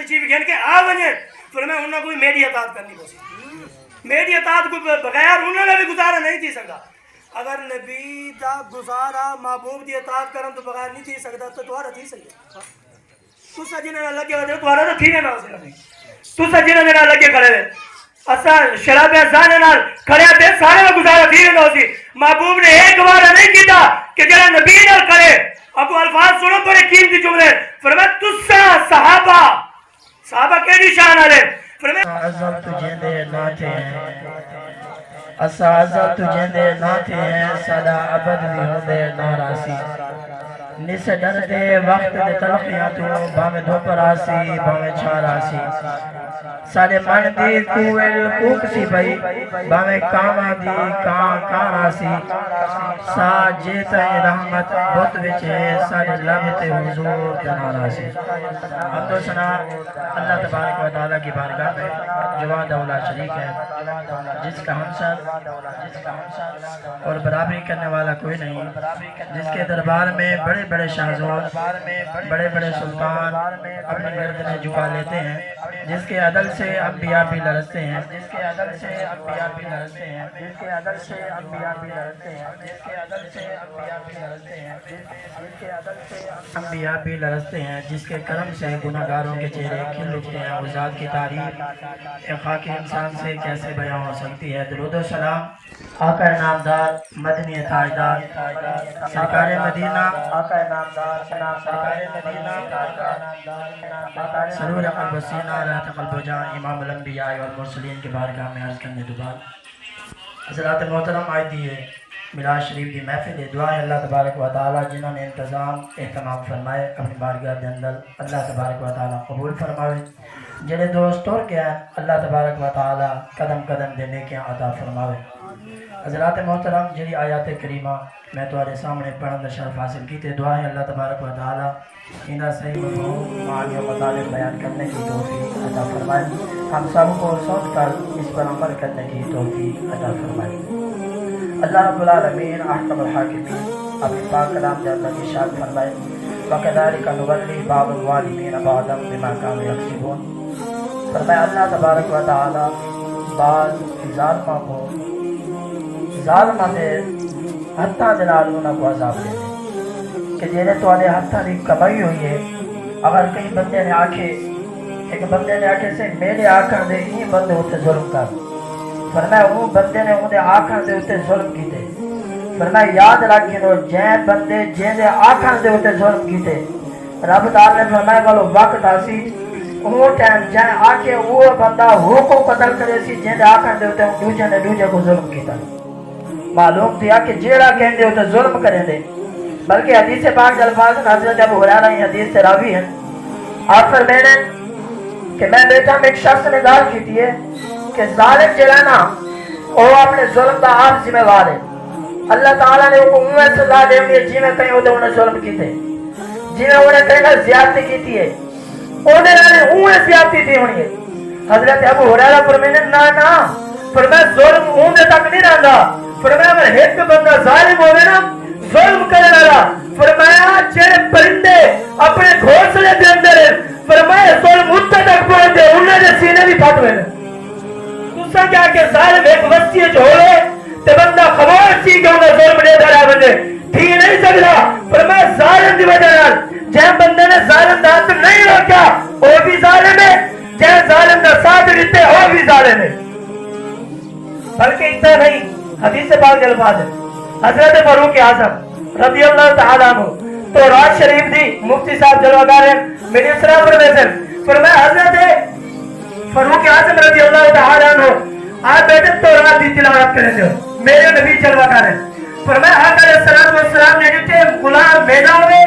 چیز گھن کے آ ونجے فرمایا انہاں کوئی میری اطاعت کرنی پوسی میری اطاعت کو بغیر انہاں نے بھی گزارا نہیں تھی سکتا اگر نبی دا گزارا محبوب دی اطاعت کرن تو بغیر نہیں تھی سکتا تو دوارا تھی سکتا تسا جنہاں لگے ہوئے دوارا تو تھی نہ ہو سکتا تسا جنہاں لگے کھڑے ہوئے اسا شراب ازان نال کھڑے تے سارے دا گزارا تھی نہ ہو سی محبوب نے ایک بار نہیں کیتا کہ جڑا نبی نال کرے ابو الفاظ سنو بڑے قیمتی جملے فرمایا تسا صحابہ کیڑی شان والے فرمایا عزت تجھے دے نہ تھے اسا عزت تجھے دے نہ تھے سدا ابد بھی ہوندے ناراضی نس ڈر دے وقت دے تلقیاں تو باویں دھوپ راسی باویں چھا راسی سارے من دی کوئل کوک سی بھئی باویں کاما دی کان راسی سا جیتا رحمت بہت وچے سارے لب تے حضور دنا راسی حمد و ثنا اللہ تبارک و تعالیٰ کی بارگاہ میں جوان دولا شریک ہے جس کا ہمسر اور برابری کرنے والا کوئی نہیں جس کے دربار میں بڑے بڑے شاہزور بڑے بڑے سلطان اپنی گردنیں جھکا لیتے ہیں جس کے عدل سے انبیاء بھی لرزتے ہیں جس کے عدل سے انبیاء بھی لرزتے ہیں جس کے عدل سے انبیاء بھی لرزتے ہیں جس کے عدل سے انبیاء بھی لرزتے ہیں جس کے عدل سے انبیاء بھی لرزتے ہیں جس کے کرم سے گناہگاروں کے چہرے کھل اٹھتے ہیں اور ذات کی تعریف ایک خاکی انسان سے کیسے بیان ہو سکتی ہے درود و سلام آقا نامدار مدنی تاجدار سرکار مدینہ آقا نامدار سرکار مدینہ سرور قلب و سینہ رات قلب و جان امام الانبیاء والمرسلین کے بارگاہ میں عرض کرنے دوبار حضرات محترم آئی دیئے میلاد شریف کی محفل دعا ہے اللہ تبارک و تعالی جنہوں نے انتظام اہتمام فرمائے اپنی بارگاہ کے اندر اللہ تبارک و تعالی قبول فرمائے جنہیں دوست اور کیا ہے اللہ تبارک و تعالی قدم قدم دینے کے عطا فرمائے حضرات محترم جنہی آیات کریمہ میں تمہارے سامنے پڑھن شرف حاصل کی تے دعا ہے اللہ تبارک و تعالی انہا صحیح مفہوم معانی و مطالب بیان کرنے کی توفیق عطا فرمائے ہم سب کو سن کر اس پر عمل کرنے کی توفیق عطا فرمائے اللہ رب العالمین احکم الحاکمین اپنے پاک کلام سے اللہ کی شاد فرمائے وَكَذَلِكَ نُوَلِّي بَعْضَ الظَّالِمِينَ بَعْضًا بِمَا كَانُوا يَكْسِبُونَ فرمایا اللہ تبارک و تعالی بعض ظالمہ کو ظالمہ دے ہتھاں دلالونہ کو عذاب دے دے کہ جنہیں تو آلے ہتھاں دی کمائی ہوئی ہے اگر کئی بندے نے آکھے ایک بندے نے آکھے سے میرے آکھر دے ہی بندے ہوتے ظلم کر فرمایا وہ بندے نے انہیں آکھر دے ہوتے ظلم کیتے فرمایا یاد رکھیں جین بندے جین دے آکھر دے ہوتے ظلم کیتے رب تعالی نے فرمایا کہ وقت آسی وہ ٹائم جین آکھے وہ بندہ ہو کو قتل کرے سی جین دے آکھر دے ہوتے دوجہ نے دوجہ کو ظلم کیتا معلوم دیا کہ جیڑا کہیں دے ہوتے ظلم کریں دے بلکہ حدیث پاک الفاظ حضرت ابو ہریرہ یہ حدیث سے راوی ہے آپ فرماتے ہیں کہ میں بیٹا میں ایک شخص نے دار کی ہے کہ ظالم جلانا وہ اپنے ظلم کا آپ ذمہ وار ہے اللہ تعالیٰ نے وہ امت سزا دے ہوئی جی میں کہیں ہوتے انہیں ظلم کی تھے جی میں انہیں کہیں زیادتی کی تھی ہے انہیں زیادتی تھی ہونی ہے حضرت ابو ہریرہ فرماتے ہیں نا فرمایا ظلم انہیں تک نہیں رہا فرمایا اگر ایک بندہ ظالم ہوئے نا ظلم کرنے والا فرمایا جڑے پرندے اپنے گھونسلے کے اندر فرمایا ظلم اتنے تک پہنچے انہیں دے سینے بھی پھٹ ہوئے تسا کیا کہ ظالم ایک وسیع جو ہوئے تے بندہ خاموش سی کہ انہیں ظلم دے دارا بندے ٹھیک نہیں سکتا فرمایا ظالم دی وجہ نال جہاں بندے نے ظالم دا ہاتھ نہیں روکا وہ بھی ظالم ہے جہاں ظالم دا ساتھ دیتے وہ بھی ظالم ہے بلکہ اتنا نہیں حدیث پاک کے الفاظ ہے حضرت فاروق اعظم رضی اللہ تعالیٰ عنہ تو راج شریف دی مفتی صاحب جلوہ ہیں میری اسلام فرمایا حضرت فاروق اعظم رضی اللہ تعالیٰ عنہ آپ بیٹے تو رات دی تلاوت کریں جو میرے نبی جلوہ ہیں فرمایا آقا علیہ السلام نے جوٹے غلام میرا ہوئے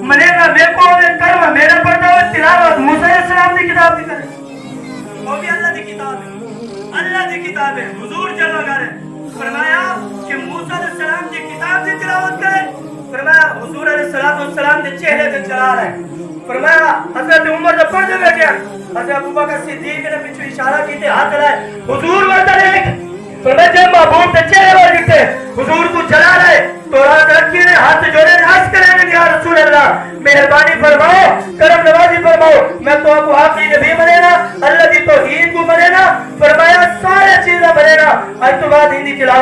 منے گا میں کو ہوئے کروا میرا پڑھتا ہوئے تلاوت موسیٰ علیہ السلام دی کتاب دی کریں وہ بھی اللہ دی کتاب ہے اللہ دی کتاب ہے حضور جلوہ ہیں فرمایا کہ موسیٰ علیہ السلام کی کتاب سے تلاوت کریں فرمایا حضور علیہ السلام کے چہرے سے چلا رہے ہیں فرمایا حضرت عمر جب پڑھ دے بیٹھے حضرت ابو بکر صدیق نے پیچھے اشارہ کیتے ہاتھ لائے حضور وردہ لے فرمایا جب محبوب کے چہرے پر لکھتے حضور کو چلا رہے تو رات رکھیے نے ہاتھ جوڑے نے عرض کرنے لگے یا رسول اللہ مہربانی فرماؤ کرم نوازی فرماؤ میں تو آپ کو حق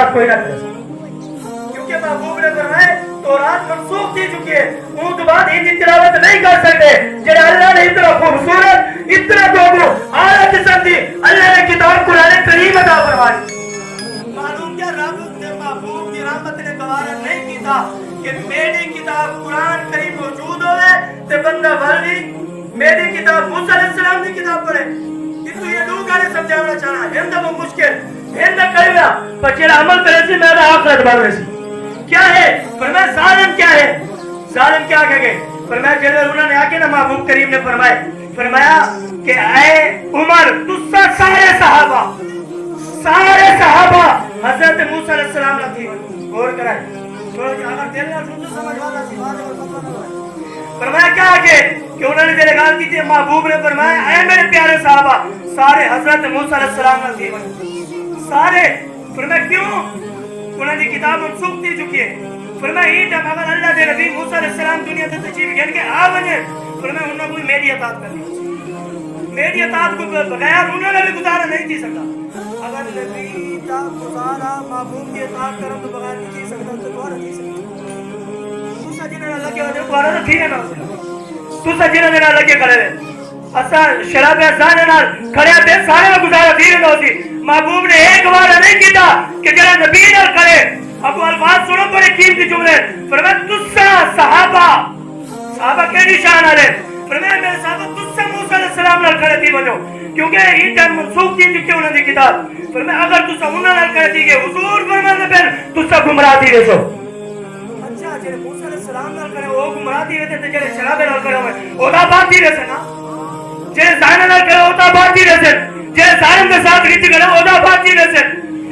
اعتراض کوئی نہ کرے کیونکہ محبوب نے فرمایا تورات منسوخ کی چکی ہے ان کے بعد ان کی تلاوت نہیں کر سکتے جب اللہ نے اتنا خوبصورت اتنا دوگو اعلیٰ قسم کی اللہ نے کتاب قرآن کریم عطا فرمائی معلوم کیا رب نے محبوب کی رحمت نے گوارا نہیں کی تھا کہ میری کتاب قرآن کریم موجود ہوئے تے بندہ بھر میری کتاب موسیٰ علیہ السلام کی کتاب پڑھے کہ تو یہ لوگ آنے سمجھانا چاہنا ہندہ وہ مشکل ہندہ کلمہ پر جیڑا عمل کرے سی میرا آخرت بھر رہے سی کیا ہے فرمایا ظالم کیا ہے ظالم کیا کہہ گئے فرمایا جیڑا انہوں نے آکے نا محبوب کریم نے فرمایا کہ اے عمر تسا سارے صحابہ حضرت موسیٰ علیہ السلام لگی غور کرائے تھوڑا کہ اگر دل نہ سن تو سمجھ والا سی بات اور فتوہ نہ ہوئے فرمایا کیا آگے کہ انہوں نے دل گال کی تھی محبوب نے فرمایا اے میرے پیارے صحابہ سارے حضرت موسیٰ علیہ السلام لگی سارے فرمایا کیوں انہوں نے کتاب منسوخ دی چکی ہے فرمایا ہی جب اگر اللہ دے نبی موسیٰ علیہ السلام دنیا سے تشریف گھن کے آ بنے فرمایا انہوں نے کوئی میری اطاعت کرنی میری اطاعت کو بغیر انہوں نے بھی گزارا نہیں جی سکتا اگر نبی کا گزارا محبوب کی اطاعت کرم تو بغیر نہیں جی سکتا تو دوارا جی سکتا تو سجنہ نہ لگے ہو دوارا تو ٹھیک ہے نا تو سجنہ نہ لگے کھڑے رہے اسا شراب ازانے نال کھڑے تے سارے گزارا ٹھیک نہ ہوتی محبوب نے ایک بار نہیں کیتا کہ جڑا نبی نال کھڑے ابو الفاظ سنو بڑے قیمتی جملے فرمایا تسا صحابہ کیڑی شان والے فرمایا میرے صحابہ تسا موسیٰ علیہ السلام نال کھڑے تھی وجو کیونکہ یہ ٹائم منسوخ تھی چکے انہوں نے کتاب فرمایا اگر تسا انہوں نال کھڑے تھی کہ حضور فرماتے پھر تسا گمراہ تھی رسو اچھا جڑے موسیٰ علیہ السلام نال کھڑے وہ گمراہ تھی رہتے تے جڑے شراب نال کھڑے ہوئے اودا بات تھی رسے نا جڑے ظالم نال کھڑے اودا بات تھی رسے جڑے ظالم کے ساتھ رچ کھڑے اودا بات تھی رسے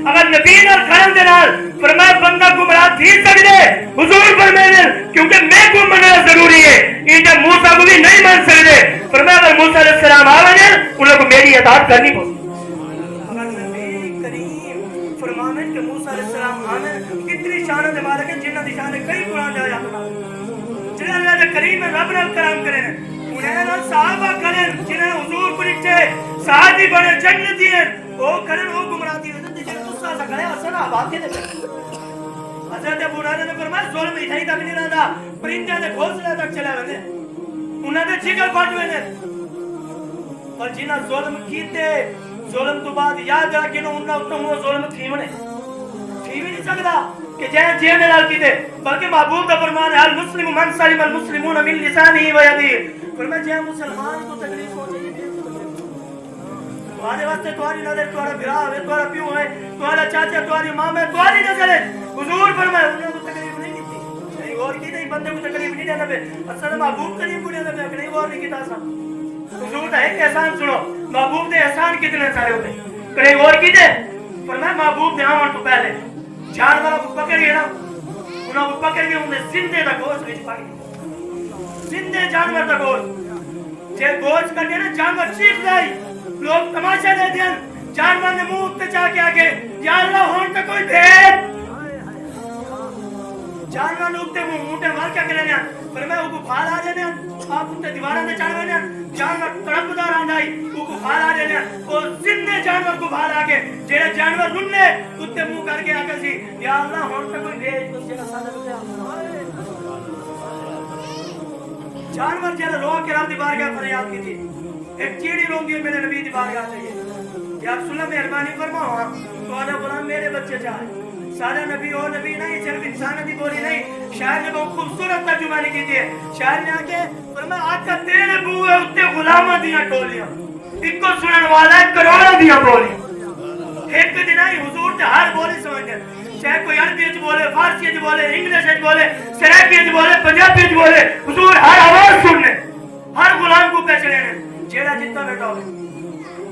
اگر نبی نال کھڑن دے نال فرمایا بندہ گمراہ تھی سکدے حضور فرمائے کیونکہ میں کو مننا ضروری ہے یہ جب موسیٰ کو بھی نہیں مان سکدے فرمایا اگر موسیٰ علیہ السلام آوے انہوں کو میری اطاعت کرنی پڑی اگر نبی کریم فرمانے کہ موسیٰ علیہ السلام آنے کتنی شانوں دے مالک ہیں جنہاں دی شانیں کئی قرآن جا جاتا جنہاں اللہ دے کریم میں رب نال کرام کرے انہیں نال صحابہ کریں جنہیں حضور کو لکھتے صحابی بنے جنتی ہیں وہ کریں وہ گمراہ دی ہوتے جنہیں تسا سا کرے اصلا آباد کے دے حضرت ابو ہریرہ نے فرمایا ظلم اتھائی تک نہیں رہتا پرندے دے گھونسلے تک چلے ہوئے انہاں دے چکل پھٹ ہوئے اور جنہاں ظلم کیتے ظلم تو بعد یاد رکھ انہوں انہاں اتنا وہ ظلم تھیمنے تھی بھی نہیں سکتا کہ جہاں جہاں نے لال کیتے بلکہ محبوب کا فرمان ہے المسلم من سلم المسلمون من لسانه ويده فرمایا جہاں مسلمان کو تکلیف ہو چاہیے تمہارے واسطے تمہاری نظر تمہارا بھرا ہے تمہارا پیو ہے تمہارا چاچا تمہاری ماں ہے تمہاری نظر ہے حضور فرمایا انہوں کو تکلیف نہیں کی نہیں اور کی نہیں بندے کو تکلیف نہیں دینا پہ اصل محبوب کریم کو دینا پہ نہیں اور نہیں کیتا سا حضور کا ایک احسان سنو محبوب دے احسان کتنے سارے ہوتے کہیں اور کی دے فرمایا محبوب دے آمن تو پہلے جانوروں کو پکڑ گئے نا انہوں کو پکڑ گئے انہیں زندے دا گوشت وچ پائی زندے جانور دا گوشت جے گوشت کٹے نا جانور چیخ جائے لوگ تماشا دے دیں جانور نے منہ اٹھتے چاہ کے آگے یا اللہ ہون کا کوئی بھید جانور نے اٹھتے منہ اٹھتے مار کیا کرنے ہیں فرمایا وہ کو پھال آ جانے ہیں آپ اٹھتے دیوارہ دے چاہ ہیں جانور تڑپ دار آندائی وہ کو پھال آ جانے ہیں اور زندے جانور کو پھال آگے جیرے جانور رننے اٹھتے منہ کر کے آگے سی یا اللہ ہون کا کوئی بھید اس جگہ سادہ بتے جانور جیرے روح کے رب دی بارگاہ فریاد کی تھی ایک چیڑی رونگی ہے میرے نبی دی بارگاہ چاہیے کہ آپ سنہ مہربانی فرماؤ تو آدھا غلام میرے بچے چاہے سارا نبی اور نبی نہیں صرف انسان دی بولی نہیں شاعر نے بہت خوبصورت ترجمہ لکھی تھی شاعر نے آکے فرمایا آقا تیرے بوئے اتے غلامہ دیاں ٹولیاں ایک کو سنن والا ہے کروڑا دیاں بولی ایک دن آئی حضور تے ہر بولی سمجھتے چاہے کوئی عربی اچ بولے فارسی اچ بولے انگلش اچ بولے سریکی اچ بولے پنجابی اچ بولے حضور ہر آواز سننے ہر غلام کو پہچنے جیڑا جتنا بیٹا ہوئے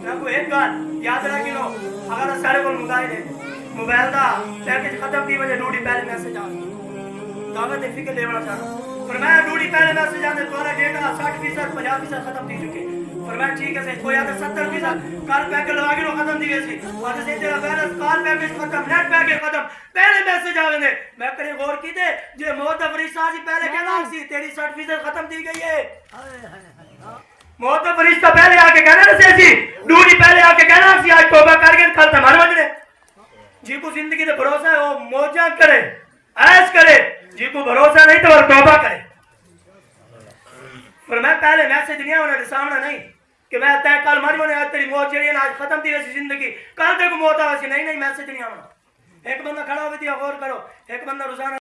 میں کو ایک گال یاد رکھ لو اگر سارے کو موبائل ہے موبائل دا پیکج ختم دی وجہ ڈوڑی پہلے میسج آ دعوت فکر لیونا چاہتا فرمایا ڈوڑی پہلے میسج آنے تمہارا ڈیٹا 60% 50% ختم دی چکے فرمایا ٹھیک ہے کوئی آتا 70% کال پیکج لگا کے ختم دی گئی سی آتا سے تیرا بیلنس کال پیکج ختم نیٹ پیکج ختم پہلے میسج آوے نے میں کرے غور کی دے جو موت فرشتہ سی پہلے کہنا سی تیری 60% ختم دی گئی ہے موت فرشتہ پہلے آ کے کہنا نا سی ڈوڑی پہلے آ کے کہنا سی آج توبہ کر کے کل تمہارے وجنے جی کو زندگی دے بھروسہ ہے وہ موجہ کرے ایس کرے، جی کو بھروسہ نہیں تو وہ توبہ کرے. فرمایا پہلے میسج نہیں ہونا دے سامنا نہیں کہ میں تے کل مر ہونے آج تیری موت چڑی آج ختم تھی ویسی زندگی کل تے کو موت آ ویسی نہیں میسج نہیں آنا. ایک بندہ کھڑا ہوئی تھی غور کرو، ایک بندہ روزانہ